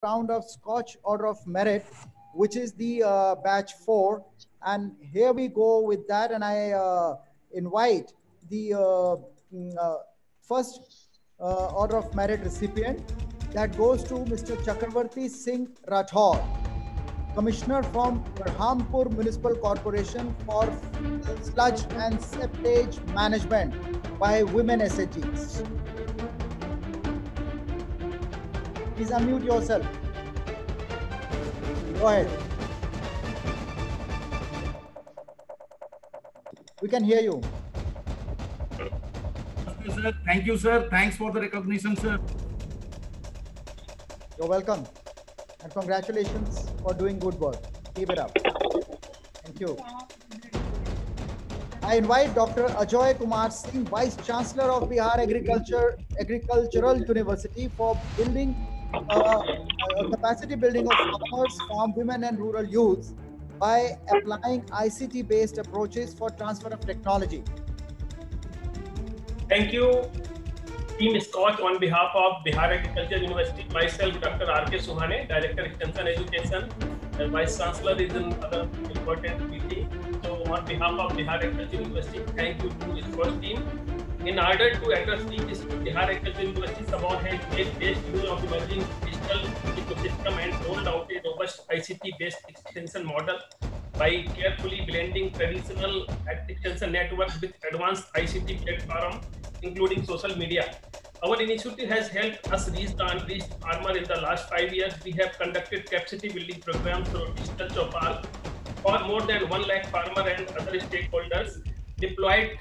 round of Scotch Order of Merit, which is the batch 4. And here we go with that. And I invite the first Order of Merit recipient that goes to Mr. Chakravarti Singh Rathore, Commissioner from Berhampur Municipal Corporation for Sludge and Septage Management by Women SHGs. Please unmute yourself. Go ahead. We can hear you. Sir, thank you, sir. Thanks for the recognition, sir. You're welcome. And congratulations for doing good work. Keep it up. Thank you. I invite Dr. Ajoy Kumar Singh, Vice Chancellor of Bihar Agricultural University, for building capacity building of farmers, farm women and rural youths by applying ICT-based approaches for transfer of technology. Thank you, Team Scotch, on behalf of Bihar Agriculture University. Myself, Dr. R.K. Suhane, Director Extension Education, and Vice Chancellor is another important meeting. So, on behalf of Bihar Agriculture University, thank you to Scotch team. In order to address these, Bihar Agriculture University Sabon has made best use of emerging digital ecosystem and rolled out a robust ICT-based extension model by carefully blending traditional extension networks with advanced ICT platform, including social media. Our initiative has helped us reach the unreached farmer in the last 5 years. We have conducted capacity building programs through Digital Chopal for more than 1 lakh farmer and other stakeholders, deployed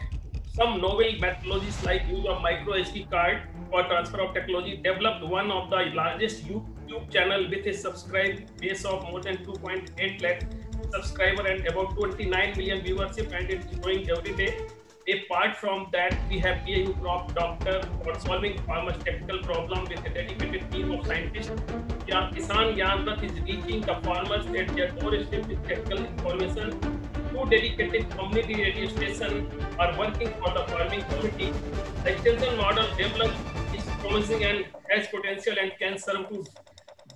some novel methodologies like use of micro SD card for transfer of technology, developed one of the largest YouTube channel with a subscribe base of more than 2.8 lakh subscriber and about 29 million viewership, and it's growing every day. Apart from that, we have BAU Crop Doctor for solving farmers' technical problem with a dedicated team of scientists. Kisan Gyan is reaching the farmers at their doorstep with technical information. 2 dedicated community radio stations are working for the farming community. The extension model developed is promising and has potential and can serve to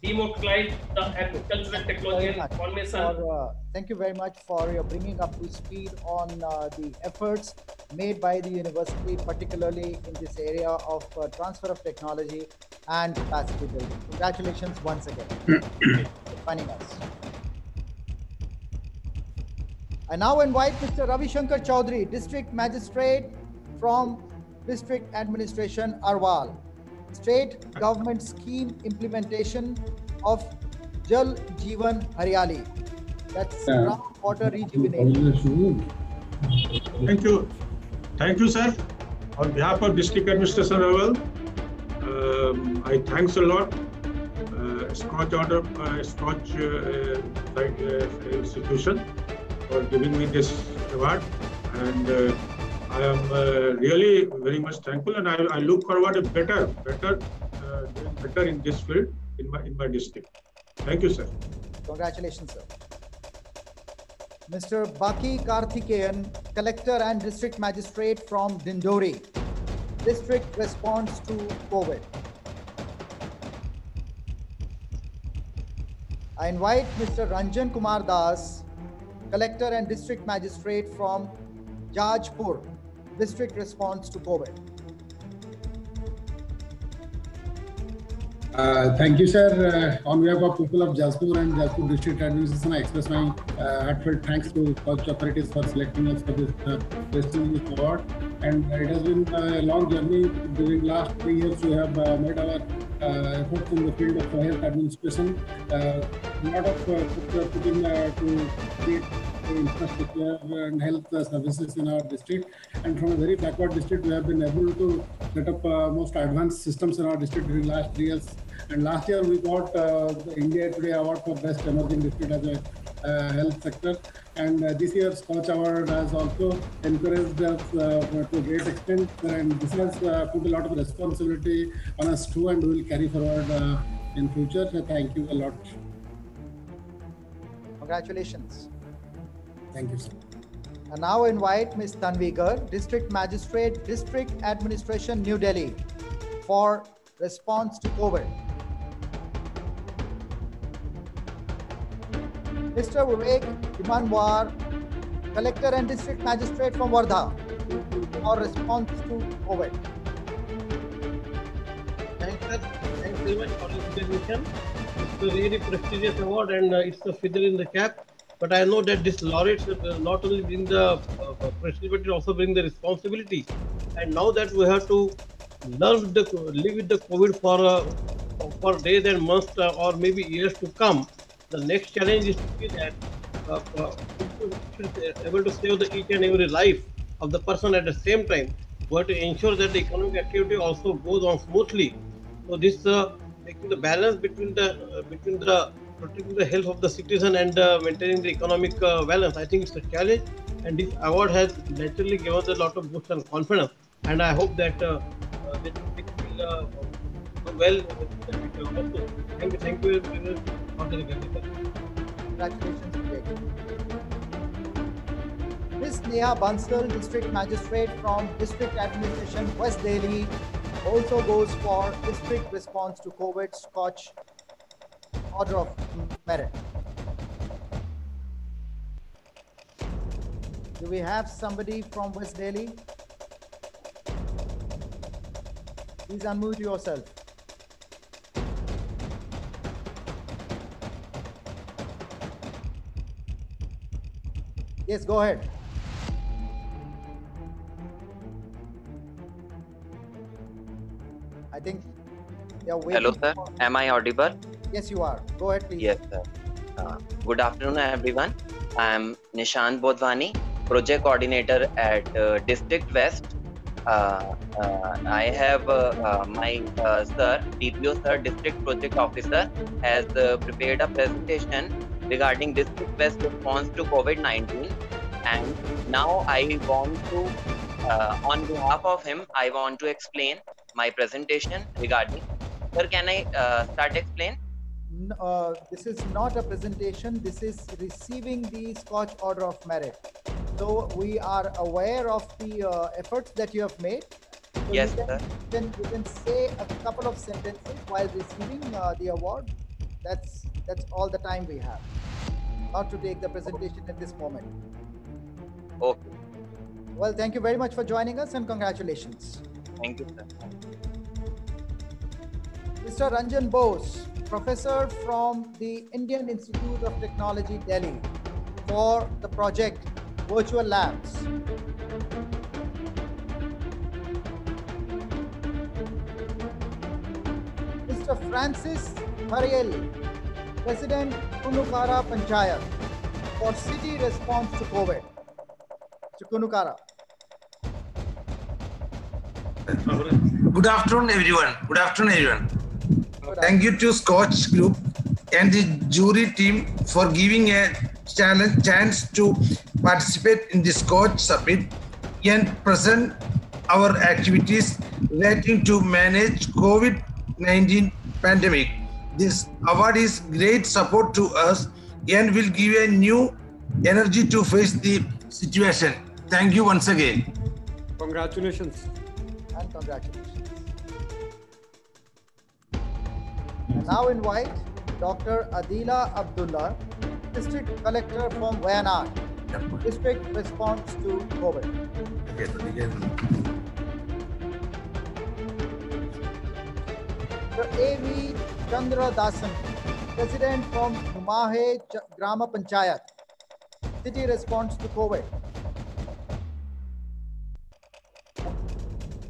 democratize the agricultural technology and information. Thank you very much for your bringing up to speed on the efforts made by the university, particularly in this area of transfer of technology and capacity building. Congratulations once again for finding us. I now invite Mr. Ravi Shankar Chaudhary, District Magistrate from District Administration, Arwal. State Government Scheme Implementation of Jal Jeevan Haryali. That's groundwater rejuvenation. Thank you. Thank you, sir. On behalf of District Administration Arwal, I thanks a lot Scotch institution for giving me this award, and I am really very much thankful, and I look forward to doing better in this field in my district. Thank you, sir. Congratulations, sir. Mr. Baki Karthikeyan, Collector and District Magistrate from Dindori. District response to COVID. I invite Mr. Ranjan Kumar Das, Collector and District Magistrate from Jajpur. District response to COVID. Thank you, sir. On behalf of people of Jajpur and Jajpur District Administration, I express my heartfelt thanks to Scotch Authorities for selecting us for this prestigious award. And it has been a long journey. During last 3 years, we have made our efforts in the field of health administration. A lot of putting to create infrastructure and health services in our district, and from a very backward district, we have been able to set up most advanced systems in our district during last 3 years. And last year we got the India Today Award for Best Emerging District as a health sector, and this year's Scotch Award has also encouraged us to a great extent, and this has put a lot of responsibility on us too, and we will carry forward in future. So thank you a lot. Congratulations. Thank you, sir. I now invite Ms. Tanvi Garg, District Magistrate, District Administration, New Delhi, for response to COVID. Mr. Vivek Imanwar, Collector and District Magistrate from Wardha, for response to COVID. Thanks, sir. Thanks very much for this recognition. It's a really prestigious award and it's a feather in the cap. But I know that this laureates not only bring the prestige, but it also bring the responsibility. And now that we have to live with the COVID for days and months or maybe years to come, the next challenge is to be that should be able to save each and every life of the person at the same time, but to ensure that the economic activity also goes on smoothly. So this making the balance between the protecting the health of the citizen and maintaining the economic balance, I think it's a challenge, and this award has naturally given us a lot of boost and confidence. And I hope that this will go well. Thank you for the recognition. Congratulations, Vivek. Ms. Neha Bansal, District Magistrate from District Administration, West Delhi, also goes for District Response to COVID Scotch Order of Merit. Do we have somebody from West Delhi? Please unmute yourself. Yes, go ahead. I think they are waiting. Hello, sir. Am I audible? Yes, you are. Go ahead, please. Yes, sir. Good afternoon, everyone. I am Nishant Bodhwani, Project Coordinator at District West. I have my sir, DPO sir, District Project Officer, has prepared a presentation regarding District West response to COVID-19. And now I want to, on behalf of him, I want to explain my presentation regarding. Sir, can I start explain? This is not a presentation. This is receiving the Scotch Order of Merit. So we are aware of the efforts that you have made. So Yes, you sir. you can say a couple of sentences while receiving the award. That's all the time we have. Not to take the presentation at this moment. Okay. Well, thank you very much for joining us and congratulations. Thank you, sir. Mr. Ranjan Bose, Professor from the Indian Institute of Technology, Delhi, for the project Virtual Labs. Mr. Francis Hariel, President Kunukara Panchayat, for city response to COVID. Mr. Kunukara. Good afternoon, everyone. Good afternoon, everyone. Thank you to Scotch Group and the jury team for giving a chance to participate in the Scotch Summit and present our activities relating to manage COVID-19 pandemic. This award is great support to us and will give a new energy to face the situation. Thank you once again. Congratulations. And congratulations. And now invite Dr. Adila Abdullah, District Collector from Wayanad, District Response to COVID. Dr. A.V. Chandra Dasan, President from Numahe Grama Panchayat, City Response to COVID.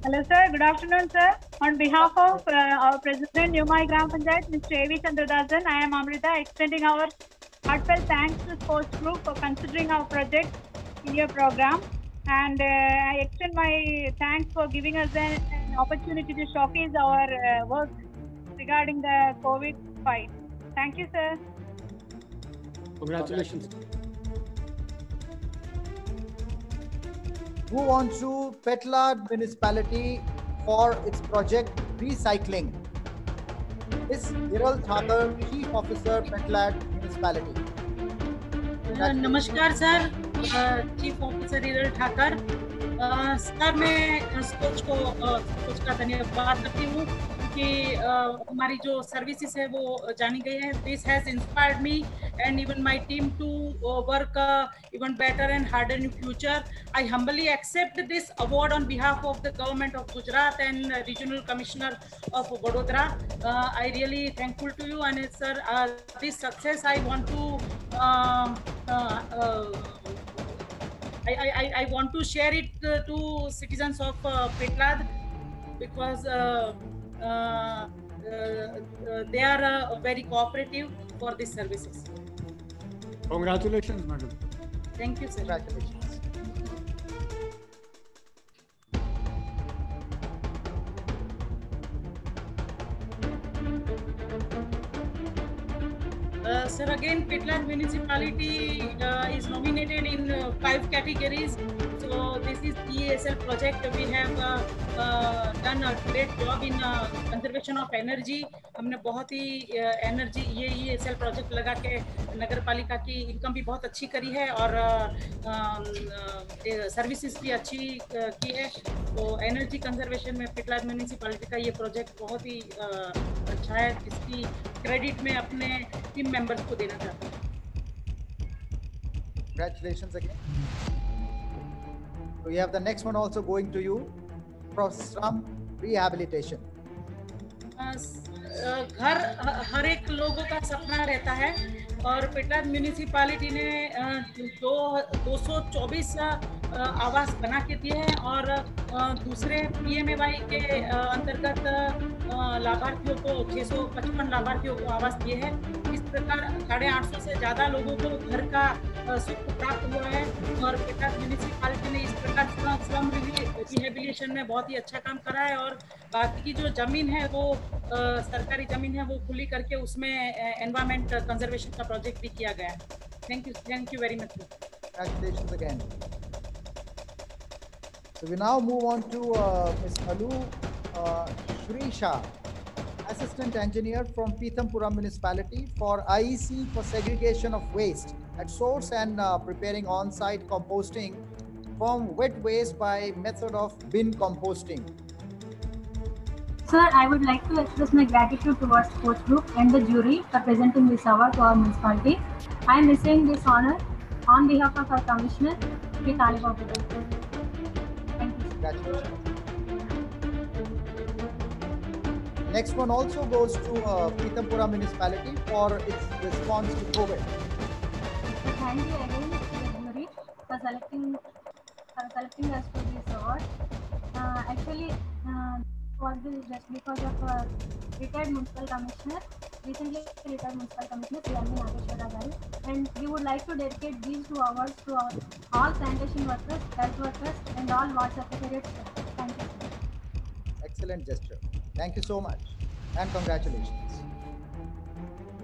Hello, sir. Good afternoon, sir. On behalf of our President, Numai Gram Panchayat, Mr. A.V. Chandradasan, I am Amrita, extending our heartfelt thanks to Sports Group for considering our project in your program. And I extend my thanks for giving us an opportunity to showcase our work regarding the COVID fight. Thank you, sir. Congratulations. Move on to Petlad Municipality for its project Recycling. Ms. Hiral Thakur, Chief Officer, Petlad Municipality. नमस्कार sir, chief officer Hiral Thakar sir, मैं स्कोच का धन्यवाद करती हूँ कि हमारी जो services है वो जानी गई है. This has inspired me and even my team to work even better and harder in future. I humbly accept this award on behalf of the government of Gujarat and Regional Commissioner of Vadodara. I really thankful to you, and sir, this success I want to I want to share it to citizens of Petlad, because they are very cooperative for these services. Congratulations, madam. Thank you, sir. Congratulations. Sir, again, Petlad municipality is nominated in 5 categories. So this is EESL project. We have done a great job in conservation of energy. हमने बहुत ही energy ये EESL project लगा के नगर पालिका की income भी बहुत अच्छी करी है और सर्विसेज भी अच्छी की है. तो एनर्जी कंजर्वेशन में पेटलाद म्यूनिसिपैलिटी का ये प्रोजेक्ट बहुत ही अच्छा है, इसकी क्रेडिट में अपने टीम मेंबर्स को देना चाहता हूँ. Congratulations again. We have the next one also going to you, from rehabilitation. घर हर एक लोगों का सपना रहता है और पेटलाद म्यूनिसिपैलिटी ने 224 आवास बना के दिए हैं और दूसरे PMAY के अंतर्गत लाभार्थियों को 655 लाभार्थियों को आवास दिए हैं. इस प्रकार 850 से ज़्यादा लोगों को घर का सुख प्राप्त हुआ है और पेटलाद म्यूनिसिपैलिटी ने इस प्रकार स्लम रिहेबिलिटेशन में बहुत ही अच्छा काम करा है. और बाकी की जो जमीन है वो सरकारी जमीन है वो खुली करके उसमें एनवायरमेंट कंजर्वेशन का प्रोजेक्ट भी किया गया है. Thank you very much. Congratulations again. So we now move on to Ms. Alu Shrisha, Assistant Engineer from Pithampura Municipality for IEC for segregation of waste at source and preparing on-site composting from wet waste by method of bin composting. Sir, I would like to express my gratitude towards sports group and the jury for presenting this award to our municipality. I am receiving this honor on behalf of our commissioner, Sri Kalibabu. Thank you. Congratulations. Next one also goes to Pithampura Municipality for its response to COVID. Thank you again to the jury for selecting us for this award. Actually, was this just because of retired municipal commissioner, recently retired municipal commissioner Sri Nageshwara Garu, and we would like to dedicate these 2 awards to all sanitation workers, health workers, and all ward secretariat staff. Thank you. Excellent gesture. Thank you so much and congratulations.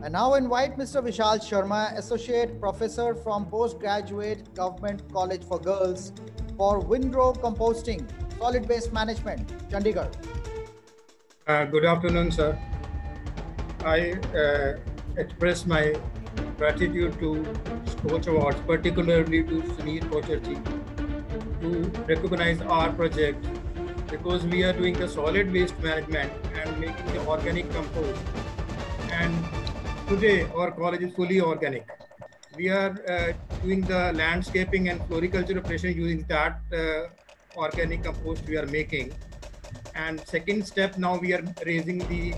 I now invite Mr. Vishal Sharma, Associate Professor from Postgraduate Government College for Girls for Windrow Composting, Solid Waste Management, Chandigarh. Good afternoon, sir. I express my gratitude to Coach Awards, particularly to Sunil Kocherji, to recognize our project because we are doing the solid waste management and making the organic compost. And today our college is fully organic. We are doing the landscaping and floriculture operation using that organic compost we are making. And second step, now we are raising the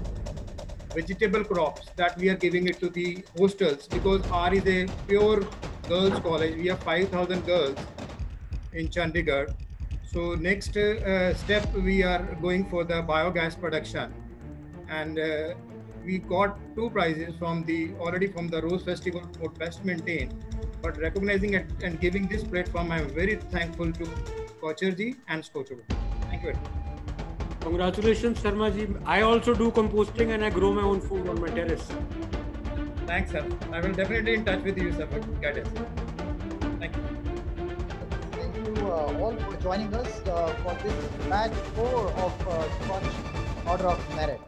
vegetable crops that we are giving it to the hostels because R is a pure girls college. We have 5,000 girls in Chandigarh. So next step, we are going for the biogas production. And we got 2 prizes from already from the Rose Festival for best maintained. But recognizing it and giving this platform, I am very thankful to Kocherji and Skochova. Thank you very much. Congratulations, Sharma ji. I also do composting and I grow my own food on my terrace. Thanks, sir. I will definitely in touch with you, sir, for guidance. Thank you. Thank you all for joining us for this batch 4 of Scotch Order of Merit.